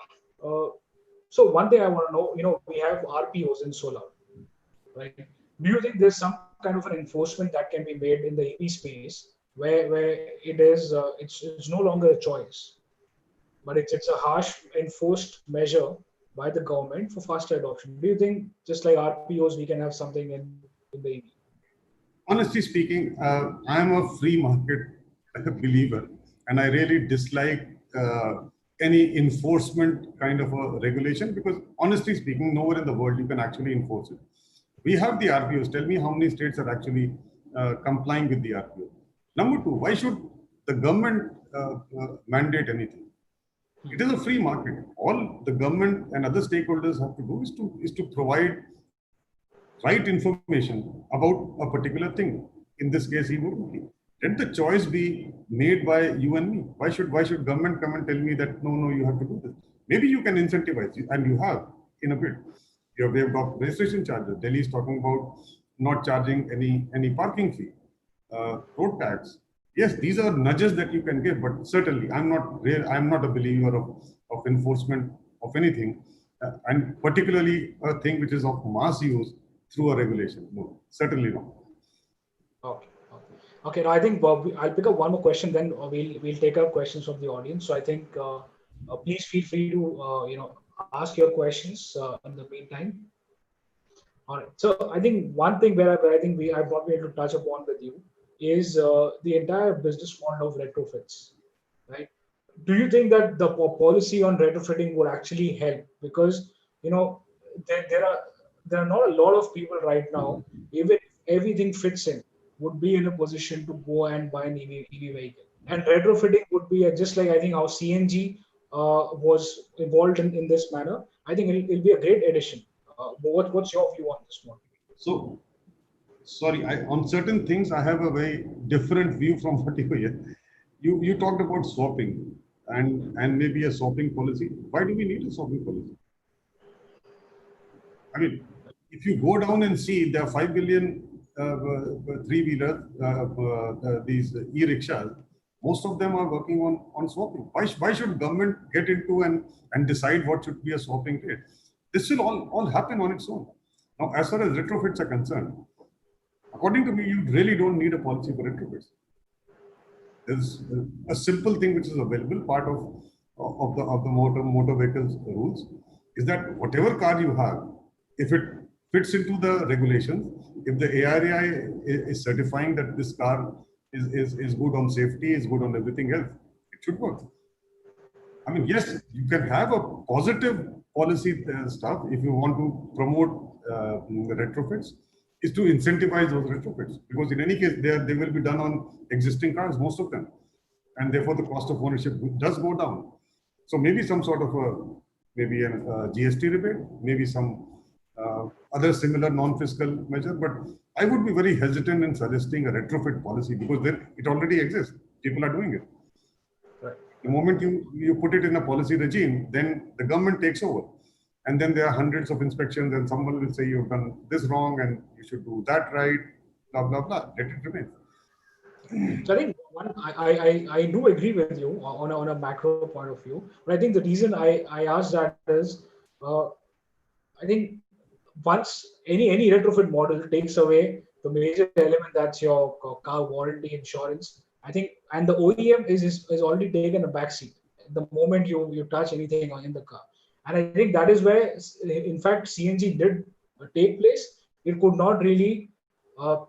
so one thing I want to know, we have RPOs in solar, right? Do you think there's some kind of an enforcement that can be made in the EV space where it's no longer a choice, but it's a harsh enforced measure by the government for faster adoption? Do you think just like RPOs we can have something in the EV? Honestly speaking, I am a free market believer, and I really dislike any enforcement kind of a regulation because honestly speaking, nowhere in the world you can actually enforce it. We have the RPOs. Tell me how many states are actually complying with the RPO. Number two, why should the government mandate anything? It is a free market. All the government and other stakeholders have to do is to provide right information about a particular thing. In this case, e-mobility. Let the choice be made by you and me. Why should government come and tell me that no, you have to do this? Maybe you can incentivize, and you have in a bit. You have waived off registration charges. Delhi is talking about not charging any parking fee, road tax. Yes, these are nudges that you can give, but certainly I'm not a believer of enforcement of anything, and particularly a thing which is of mass use through a regulation. No, certainly not. Okay. Now I think Bob, I'll pick up one more question, then we'll take up questions from the audience. So I think please feel free to ask your questions in the meantime. All right. So I think one thing where I think I want me to touch upon with you is the entire business model of retrofits, right? Do you think that the policy on retrofitting would actually help? Because there are not a lot of people right now, even if everything fits in, would be in a position to go and buy an EV vehicle. And retrofitting would be just like I think how CNG was evolved in this manner. I think it'll be a great addition. What's your view on this one? Sorry, on certain things, I have a very different view from what you talked about swapping and maybe a swapping policy. Why do we need a swapping policy? I mean, if you go down and see, there are 5 billion three-wheelers, these e-rickshaws. Most of them are working on swapping. Why should government get into and decide what should be a swapping rate? This will all happen on its own. Now, as far as retrofits are concerned, according to me, you really don't need a policy for retrofits. There's a simple thing which is available, part of the motor vehicles rules, is that whatever car you have, if it fits into the regulations, if the ARAI is certifying that this car is good on safety, is good on everything else, it should work. I mean, yes, you can have a positive policy stuff if you want to promote retrofits, is to incentivize those retrofits, because in any case they will be done on existing cars, most of them, and therefore the cost of ownership does go down. So maybe some sort of maybe a GST rebate, maybe some other similar non-fiscal measure, but I would be very hesitant in suggesting a retrofit policy, because it already exists. People are doing it. Right. The moment you put it in a policy regime, then the government takes over. And then there are hundreds of inspections, and someone will say you've done this wrong and you should do that right, blah, blah, blah. Let it remain. So I think I do agree with you on a macro point of view, but I think the reason I asked that is, I think once any retrofit model takes away the major element, that's your car warranty insurance, I think, and the OEM is already taken a backseat the moment you touch anything in the car. And I think that is where, in fact, CNG did take place. It could not really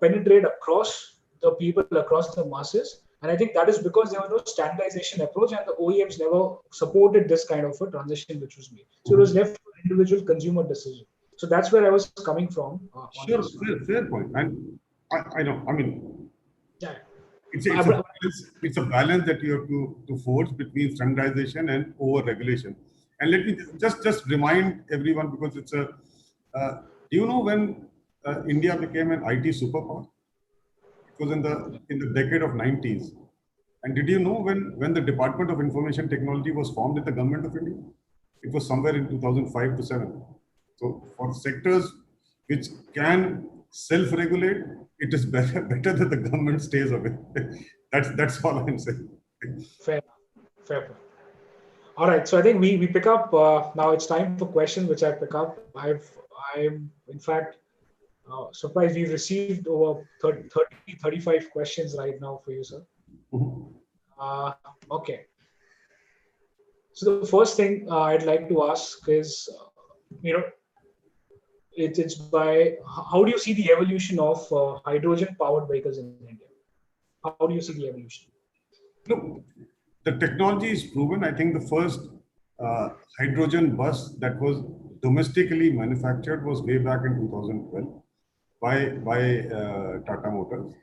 penetrate across the people, across the masses. And I think that is because there was no standardization approach, and the OEMs never supported this kind of a transition which was made. So it was left to individual consumer decision. So that's where I was coming from. Sure, fair point. And I know, I mean, yeah. It's a balance that you have to forge between standardization and over regulation. And let me just remind everyone, because it's a do you know when India became an IT superpower? It was in the decade of 90s. And did you know when the Department of Information Technology was formed in the government of India? It was somewhere in 2005 to 7. So for sectors which can self-regulate, it is better that the government stays away. That's all I'm saying. Fair point. All right, so I think we pick up now. It's time for questions, which I pick up. I'm in fact surprised we've received over 30, 35 questions right now for you, sir. Okay. So the first thing I'd like to ask is, it's by how do you see the evolution of hydrogen-powered vehicles in India? How do you see the evolution? Look, the technology is proven. I think the first hydrogen bus that was domestically manufactured was way back in 2012 by Tata Motors.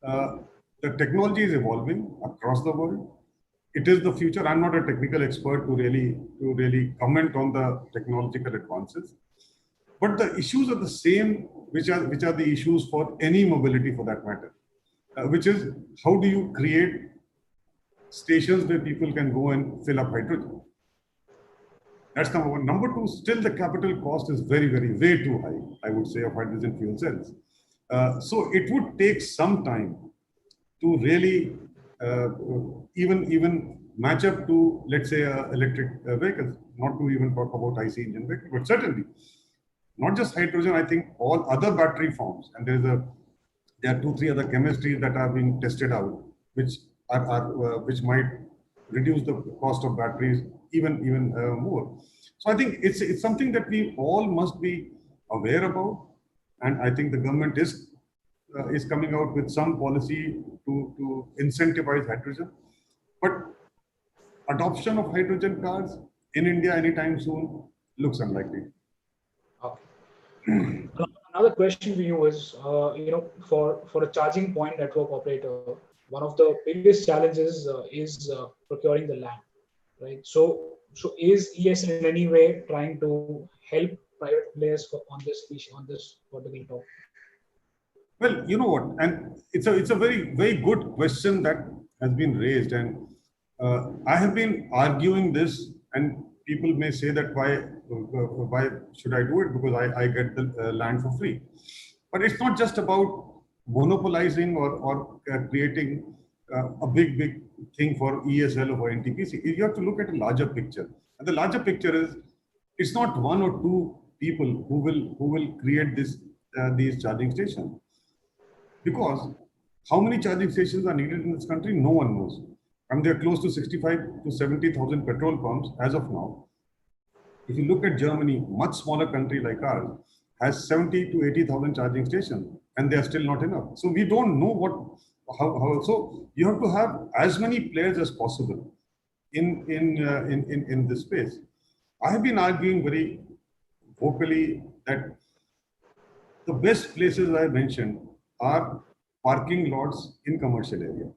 The technology is evolving across the world. It is the future. I'm not a technical expert to really comment on the technological advances, but the issues are the same, which are the issues for any mobility, for that matter, which is how do you create stations where people can go and fill up hydrogen. That's number one. Number two, still the capital cost is way too high, I would say, of hydrogen fuel cells. So it would take some time to really even match up to, let's say, electric vehicles, not to even talk about IC engine vehicles, but certainly not just hydrogen. I think all other battery forms, and there are 2-3 other chemistries that are being tested out, which which might reduce the cost of batteries even more. So I think it's something that we all must be aware about, and I think the government is coming out with some policy to incentivize hydrogen, but adoption of hydrogen cars in India anytime soon looks unlikely. Okay. Another question for you is, for a charging point network operator, one of the biggest challenges is procuring the land, right? So is EESL in any way trying to help private players on this particular topic? Well, you know what, and it's a very good question that has been raised, and I have been arguing this, and people may say that why should I do it, because I get the land for free, but it's not just about monopolizing or creating a big thing for ESL or for NTPC. You have to look at a larger picture, and the larger picture is it's not one or two people who will create these charging stations. Because how many charging stations are needed in this country, no one knows. And they're close to 65 to 70,000 petrol pumps as of now. If you look at Germany, much smaller country like ours, has 70 to 80,000 charging stations, and they are still not enough. So we don't know how. So you have to have as many players as possible in this space. I have been arguing very vocally that the best places I mentioned are parking lots in commercial area.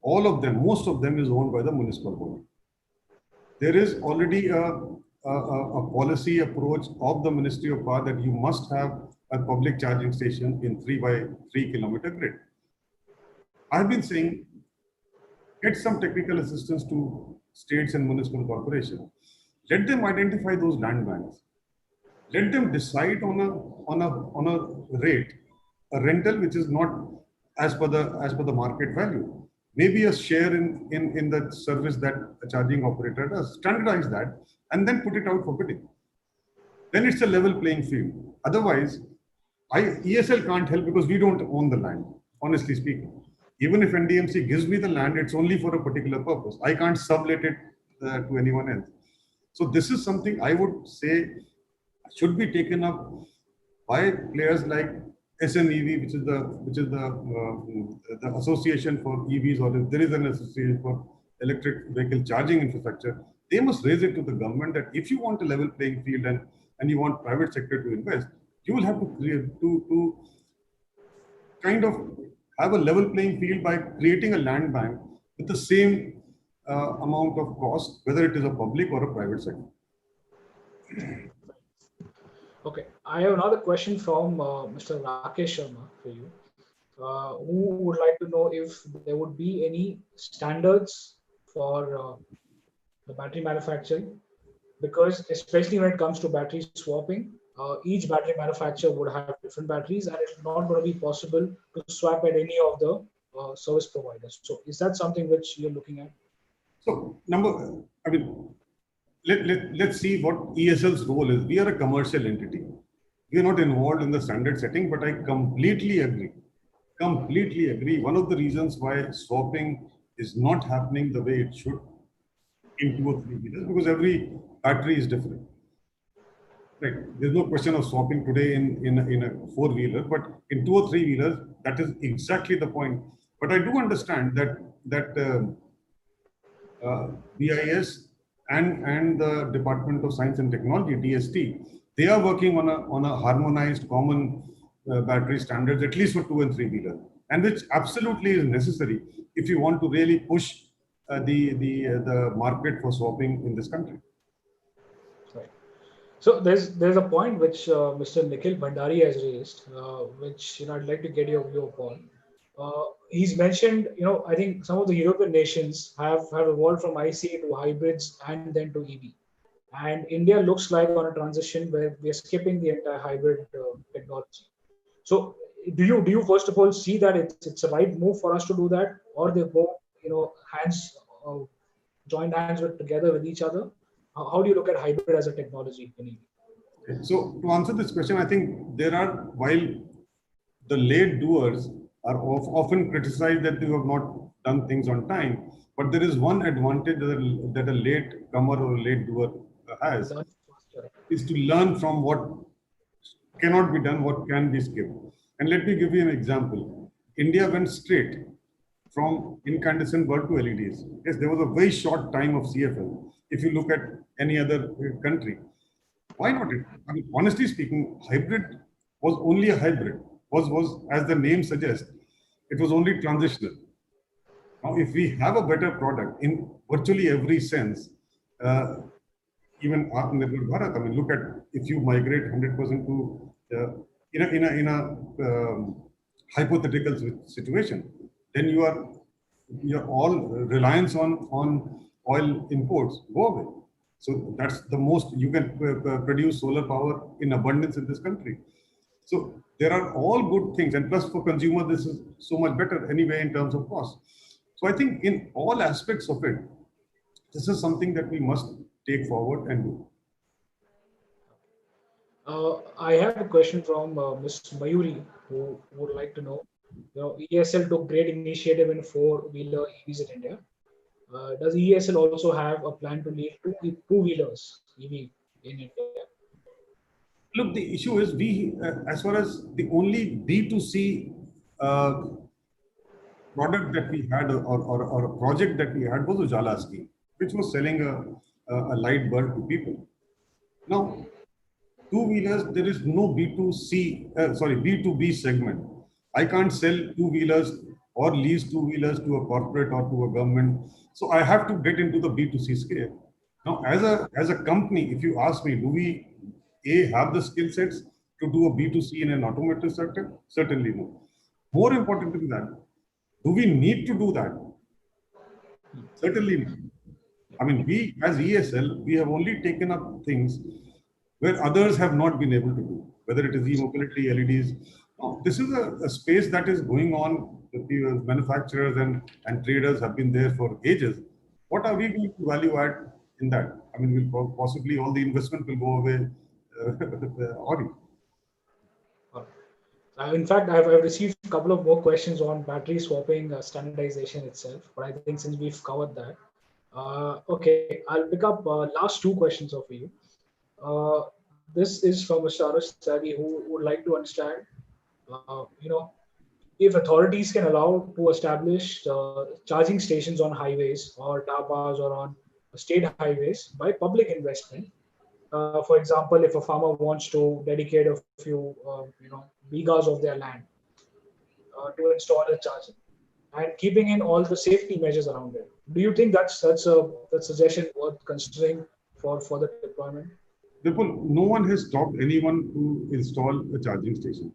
All of them, most of them is owned by the municipal body. There is already a policy approach of the Ministry of Power that you must have a public charging station in 3 by 3 kilometer grid. I've been saying, get some technical assistance to states and municipal corporations. Let them identify those land banks. Let them decide on a rate, a rental which is not as per the market value. Maybe a share in the service that a charging operator does. Standardize that and then put it out for bidding. Then it's a level playing field. Otherwise, ESL can't help because we don't own the land, honestly speaking. Even if NDMC gives me the land, it's only for a particular purpose. I can't sublet it to anyone else. So this is something I would say should be taken up by players like SMEV, which is the association for EVs, or if there is an association for electric vehicle charging infrastructure. They must raise it to the government that if you want a level playing field and you want private sector to invest, you will have to create to kind of have a level playing field by creating a land bank with the same amount of cost, whether it is a public or a private sector. Okay, I have another question from Mr. Rakesh Sharma for you, who would like to know if there would be any standards for the battery manufacturing, because especially when it comes to battery swapping, each battery manufacturer would have different batteries, and it's not going to be possible to swap at any of the service providers. So, is that something which you're looking at? So, let's see what ESL's role is. We are a commercial entity. We are not involved in the standard setting, but I completely agree. Completely agree. One of the reasons why swapping is not happening the way it should in 2 or 3 wheelers, because every battery is different. Right. There's no question of swapping today in a 4-wheeler, but in 2 or 3 wheelers, that is exactly the point. But I do understand that BIS and the Department of Science and Technology, DST, they are working on a harmonized common battery standards, at least for 2 and 3 wheelers, and which absolutely is necessary if you want to really push the market for swapping in this country. Right. So there's a point which Mr. Nikhil Bhandari has raised, which I'd like to get your view upon. He's mentioned, I think some of the European nations have evolved from ICE to hybrids and then to EV. And India looks like on a transition where we are skipping the entire hybrid technology. So do you first of all see that it's a right move for us to do that, or they go, hands join hands together with each other? How do you look at hybrid as a technology in EV? Okay. So to answer this question, I think while the late doers are often criticized that they have not done things on time, but there is one advantage that a late comer or a late doer has, is to learn from what cannot be done, what can be skipped. And let me give you an example. India went straight from incandescent bulb to LEDs. Yes, there was a very short time of CFL. If you look at any other country, why not it? I mean, honestly speaking, hybrid was only a hybrid. Was as the name suggests, it was only transitional. Now, if we have a better product in virtually every sense, even Atmanirbhar Bharat, I mean, look at if you migrate 100% to in a hypothetical situation, then your all reliance on oil imports go away. So that's the most you can produce solar power in abundance in this country. So there are all good things, and plus for consumer, this is so much better anyway in terms of cost. So I think in all aspects of it, this is something that we must take forward and do. I have a question from Ms. Mayuri, who would like to know. ESL took great initiative in four-wheeler EVs in India. Does ESL also have a plan to lead two-wheelers EV in India? Look, the issue is as far as the only B2C uh, product that we had or a project that we had was Ujala scheme, which was selling a light bulb to people. Now, two-wheelers, there is no B2B segment. I can't sell two-wheelers or lease two-wheelers to a corporate or to a government. So I have to get into the B2C scale. Now, as a company, if you ask me, do we have the skill sets to do a B2C in an automotive sector? Certainly no. More important than that, do we need to do that? Certainly not. I mean, we as ESL, we have only taken up things where others have not been able to do, whether it is e-mobility, LEDs. No, this is a space that is going on. The manufacturers and traders have been there for ages. What are we going to value add in that? I mean, will possibly all the investment will go away. Or In fact, I've received a couple of more questions on battery swapping standardization itself, but I think since we've covered that, okay, I'll pick up last two questions of you. This is from a Saurabh Sagi who would like to understand, if authorities can allow to establish charging stations on highways or dhabas or on state highways by public investment. For example, if a farmer wants to dedicate a few, bigas of their land to install a charger, and keeping in all the safety measures around it, do you think that's a suggestion worth considering for the deployment? Vipul, no one has stopped anyone to install a charging station.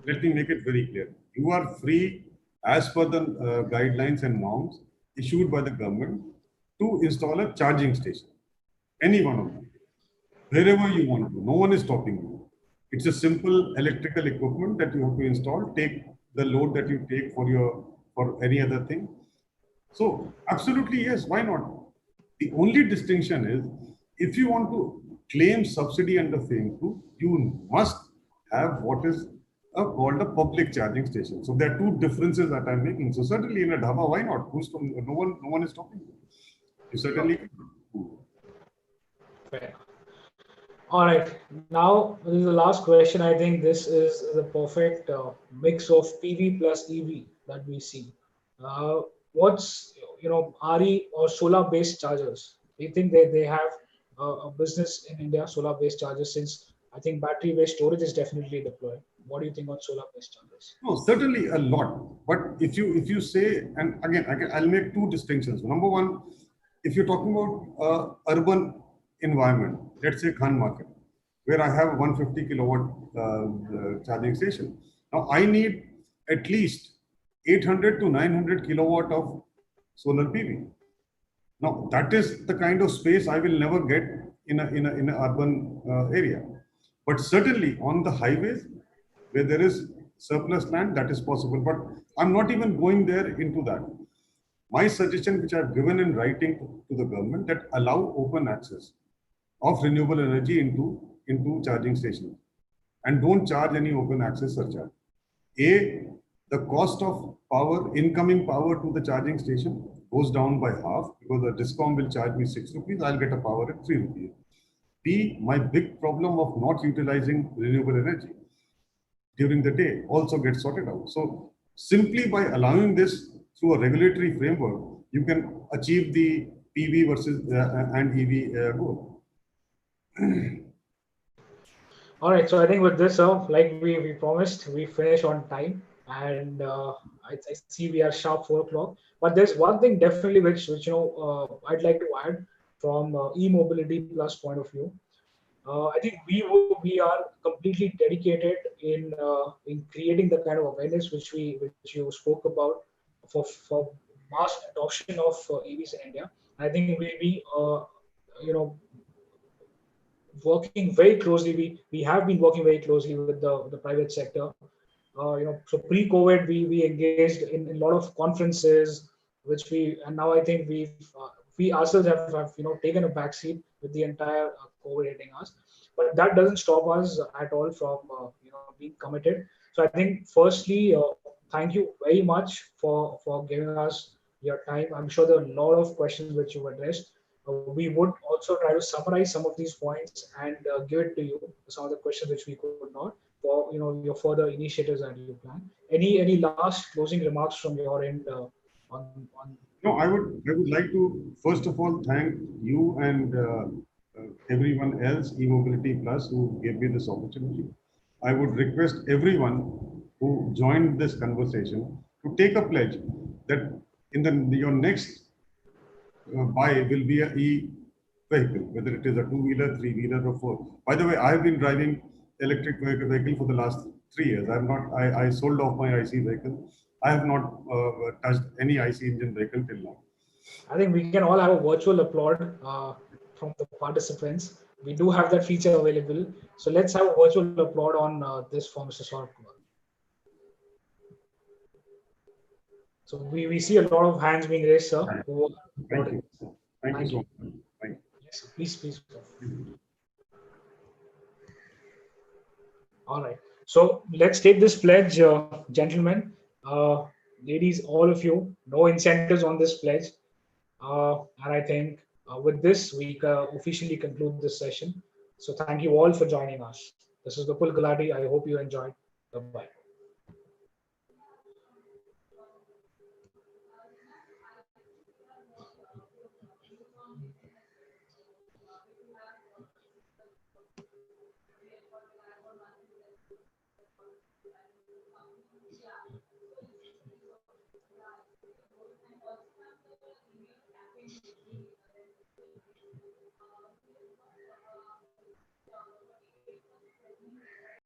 Let me make it very clear. You are free, as per the guidelines and norms issued by the government, to install a charging station. Any one of them. Wherever you want to. No one is stopping you. It's a simple electrical equipment that you have to install. Take the load that you take for any other thing. So absolutely yes, why not? The only distinction is if you want to claim subsidy under FAME 2, you must have what is called a public charging station. So there are two differences that I'm making. So certainly in a dhaba, why not? No one is stopping you. You certainly can. Fair. All right. Now, this is the last question. I think this is the perfect mix of PV plus EV that we see. What's, RE or solar-based chargers? Do you think they have a business in India, solar-based chargers, since I think battery-based storage is definitely deployed. What do you think on solar-based chargers? No, certainly a lot. But if you say, and again, I'll make two distinctions. Number one, if you're talking about urban environment, let's say Khan market, where I have a 150 kilowatt charging station. Now I need at least 800 to 900 kilowatt of solar PV. Now that is the kind of space I will never get in an urban area. But certainly on the highways where there is surplus land, that is possible. But I'm not even going there into that. My suggestion, which I've given in writing to the government, that allow open access of renewable energy into charging stations and don't charge any open access surcharge. The cost of power, incoming power to the charging station goes down by half because the discom will charge me 6 rupees, I'll get a power at 3 rupees. B, my big problem of not utilizing renewable energy during the day also gets sorted out. So simply by allowing this through a regulatory framework, you can achieve the PV versus and EV goal. All right, so I think with this, like we promised, we finish on time, and I see we are sharp 4 o'clock. But there's one thing definitely which I'd like to add from e-mobility plus point of view. I think we are completely dedicated in creating the kind of awareness which you spoke about for mass adoption of EVs in India. I think we'll be you know working very closely. We have been working very closely with the private sector. So pre-COVID, we engaged in a lot of conferences, which and now I think we ourselves have taken a back seat with the entire COVID hitting us. But that doesn't stop us at all from being committed. So I think firstly, thank you very much for giving us your time. I'm sure there are a lot of questions which you addressed. We would also try to summarize some of these points and give it to you, some of the questions which we could not, for your further initiatives that you plan. Any last closing remarks from your end on No, I would like to first of all thank you and everyone else, eMobility Plus, who gave me this opportunity. I would request everyone who joined this conversation to take a pledge that in your next buy will be a e-vehicle, whether it is a two-wheeler, three-wheeler, or four. By the way, I've been driving electric vehicle for the last 3 years. I'm not. I sold off my IC vehicle. I have not touched any IC engine vehicle till now. I think we can all have a virtual applaud from the participants. We do have that feature available. So let's have a virtual applaud on this for Mr. Saurabh Kumar. So we see a lot of hands being raised, sir. Who Thank you. Thank you Thank so you. much. Thank Yes, please. you. All right. So let's take this pledge, gentlemen, ladies, all of you. No incentives on this pledge. And I think with this, we officially conclude this session. So thank you all for joining us. This is Vipul Gulati. I hope you enjoyed. Bye-bye.